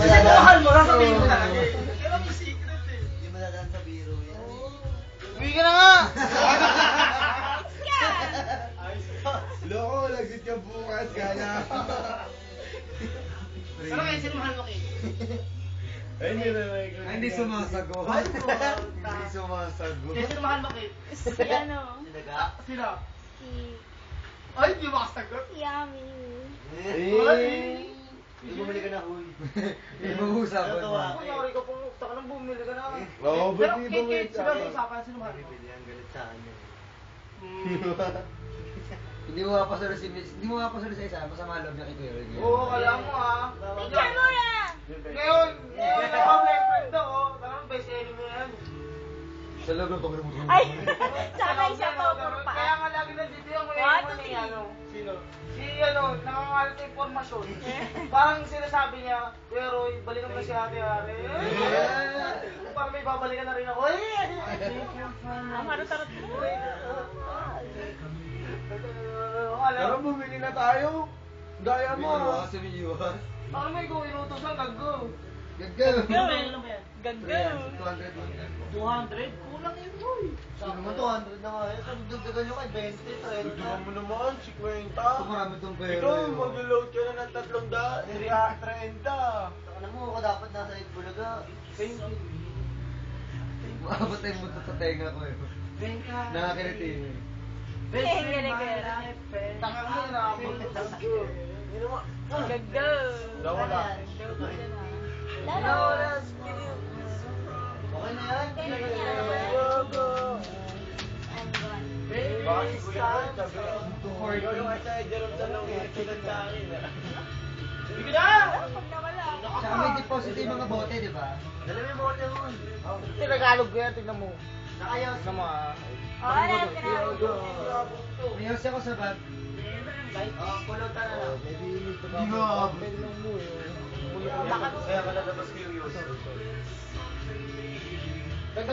Kasi kung mahal mo, sasabihin mo talaga eh. Kaya may secret eh. Hindi mo dadaan sa biro yan. Uwi ka na nga! Loko, lagot ka bukas, kaya. Pero kaya sino mahal mo kayo? Ay, hindi sumasagot. Hindi sumasagot. Kaya sino mahal mo kayo? Si ano? Sinaga? Sino? Si Ay, di makasagot. Yummy. Ay! Hindi bumili ka na, huy. Hindi mag-uusapan Tatawa. na. Kunyari ka pong taka nang bumili ka na. Oo, Pero ba't di kaya bumili sino ang usapan? Sino mahal mo? Bibili ang galit sa akin yan. Hindi mo mapasalo sa isa, masama loob niya kay Kuya Ron. Oo, kala mo ah. Picture mo na! Ngayon, naka-boyfriend ako. Talagang best enemy yan. Sa loob ng pagkaroon mo. Ay! Tsaka isa pa, puro pa. Kaya nga lagi nandito yung One, ngayon two, ni three. ano. Sino? Si ano, nangangalat sa informasyon. Parang sinasabi niya, Kuya Roy, balikan mo na si Ate Are. Parang may babalikan na rin ako. Ang harot-harot mo. Tara, bumili na tayo. Gaya mo. Sumiiwas. Ano may go, inutosan, nag-go. Gaggal. Ano ba yan? Gaggaw. 200? Kulang yun, boy. Sino mo 200 na nga yan? Sabi dugdagan nyo kay 20, 30. Dugdagan mo naman, 50. Marami tong pera. Ikaw, mag-load ka na ng 330. Alam mo ako dapat nasa 8 bulaga. Maabot tayo mo sa tenga ko eh. Nakakiriti. Ay, galing. Taka mo na ako. Gaggaw. Nawala. Lalo. Okay na yan. Ganyan yan. I'm gone. Baka si Kuya Ron, sabi ko, yung asa Jerome sa nang tulad sa akin. Hindi ka na! Pag nawala. Tsaka may deposit yung mga bote, di ba? Dala mo yung bote mo. Tinagalog ko yan, tignan mo. Nakayos. Tignan mo ah. Ano, pinalo. May house ako sa bag. Pulutan na lang. Hindi mo Baka Kaya ka lalabas ko yung